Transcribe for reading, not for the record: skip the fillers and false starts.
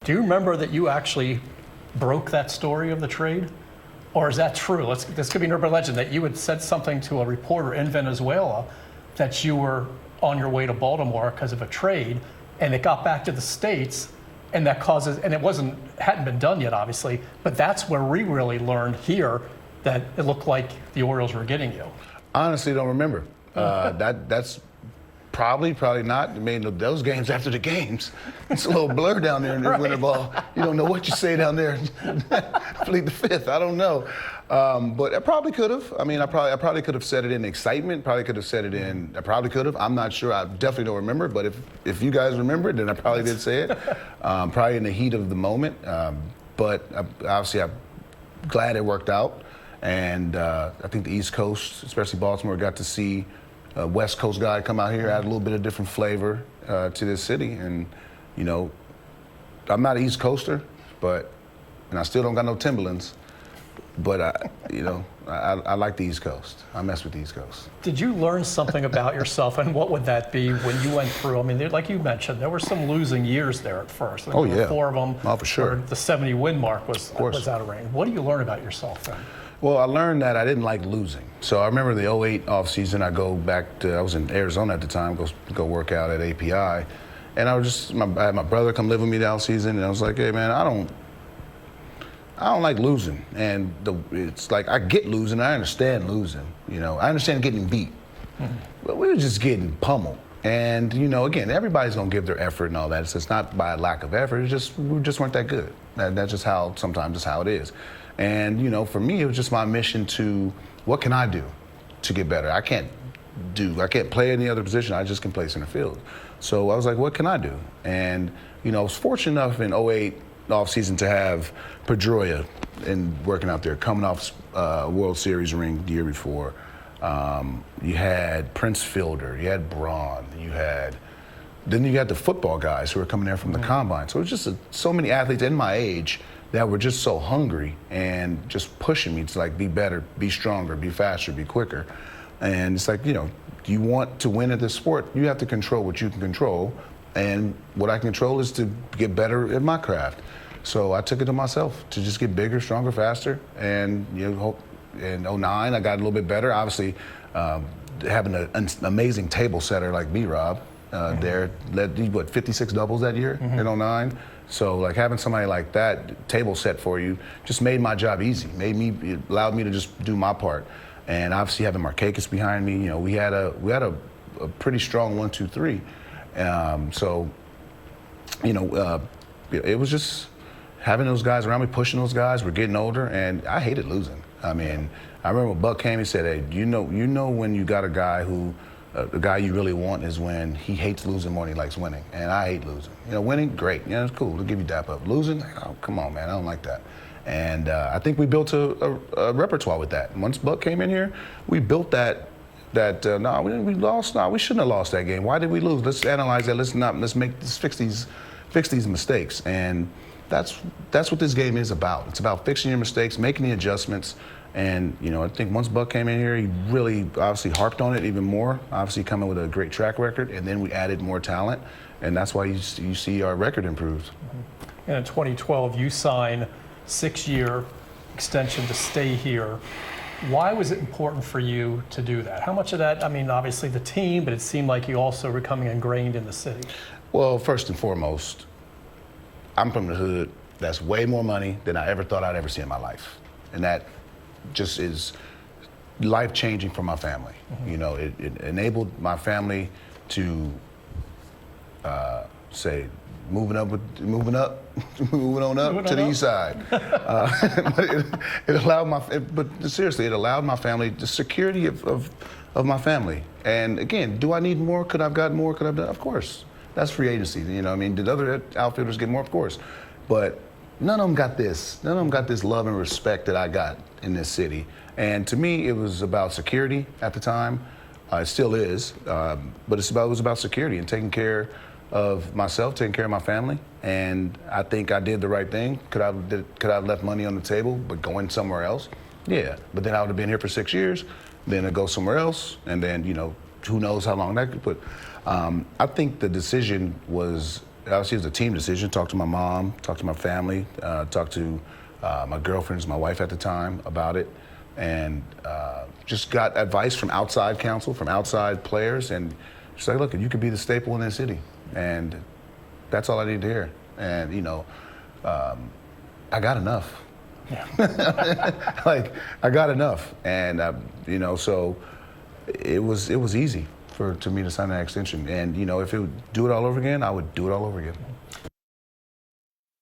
Do you remember that you actually broke that story of the trade? Or is that true? This could be an urban legend that you had said something to a reporter in Venezuela that you were on your way to Baltimore because of a trade, and it got back to the States, and that causes, and it hadn't been done yet, obviously, but that's where we really learned here that it looked like the Orioles were getting you. Honestly, don't remember. That's probably not. I mean, those games after the games, it's a little blur down there in the winter ball. You don't know what you say down there. Plead the fifth. I don't know. But I probably could have. I mean, I probably could have said it in excitement. Probably could have said it in. I probably could have. I'm not sure. I definitely don't remember. But if you guys remember it, then I probably did say it. Probably in the heat of the moment. But obviously, I'm glad it worked out. And I think the East Coast, especially Baltimore, got to see a West Coast guy come out here, add a little bit of different flavor to this city. And, you know, I'm not an East Coaster, and I still don't got no Timberlands, but I like the East Coast. I mess with the East Coast. Did you learn something about yourself, and what would that be when you went through? I mean, like you mentioned, there were some losing years there at first. Oh, yeah. 4 of them. Oh, for sure. Where the 70 win mark was out of range. What do you learn about yourself then? Well, I learned that I didn't like losing. So I remember the '08 offseason, I was in Arizona at the time, go work out at API. And I had my brother come live with me the offseason, and I was like, hey man, I don't like losing. And it's like, I get losing, I understand losing. You know, I understand getting beat. Mm-hmm. But we were just getting pummeled. And, you know, again, everybody's gonna give their effort and all that. It's not by lack of effort, we just weren't that good. That's just sometimes how it is. And, you know, for me, it was just my mission to, what can I do to get better? I can't play any other position, I just can play center field. So I was like, what can I do? And, you know, I was fortunate enough in '08 offseason to have Pedroia and working out there, coming off World Series ring the year before. You had Prince Fielder, you had Braun, then you had the football guys who were coming there from the combine. So it was just so many athletes in my age that were just so hungry and just pushing me to like be better, be stronger, be faster, be quicker. And it's like, you know, you want to win at this sport, you have to control what you can control. And what I control is to get better at my craft. So I took it to myself to just get bigger, stronger, faster. And you know, in '09, I got a little bit better. Obviously, having an amazing table setter like B-Rob there led 56 doubles that year in '09. So like having somebody like that table set for you just made my job easy. It allowed me to just do my part. And obviously having Markakis behind me, you know, we had a pretty strong 1-2-3. So, you know, it was just having those guys around me, pushing those guys. We're getting older, and I hated losing. I mean, I remember when Buck came, he said, "Hey, you know when you got a guy who, the guy you really want is when he hates losing more than he likes winning." And I hate losing. You know, winning, great. You know, it's cool. They'll give you dap up. Losing, oh, come on, man, I don't like that. And I think we built a repertoire with that. And once Buck came in here, we built that. We lost. No, we shouldn't have lost that game. Why did we lose? Let's analyze that. Let's fix these mistakes. And that's what this game is about. It's about fixing your mistakes, making the adjustments. And you know, I think once Buck came in here, he really obviously harped on it even more. Obviously coming with a great track record, and then we added more talent, and that's why you see our record improved. And in 2012, you signed 6-year extension to stay here. Why was it important for you to do that? How much of that, I mean, obviously the team, but it seemed like you also were becoming ingrained in the city. Well, first and foremost, I'm from the hood. That's way more money than I ever thought I'd ever see in my life. And that just is life-changing for my family. You know, it enabled my family to say, moving on up to the east side. It allowed my family the security of my family. And again, do I need more? Could I have gotten more? Could I have done? Of course. That's free agency. You know, I mean, did other outfielders get more? Of course. But none of them got this. None of them got this love and respect that I got in this city. And to me, it was about security at the time. It still is. But it was about security and taking care of myself, taking care of my family. And I think I did the right thing. Could I have left money on the table, but going somewhere else? Yeah. But then I would have been here for 6 years. Then I'd go somewhere else. And then, you know, who knows how long that could put. I think the decision was obviously it was a team decision. Talked to my mom, talked to my family, talked to my girlfriends, my wife at the time about it, and just got advice from outside counsel, from outside players, and she's like, look, you could be the staple in this city, and that's all I need to hear. And I got enough. Yeah. Like I got enough, and so it was easy for me to sign that extension. And if it would do it all over again, I would do it all over again.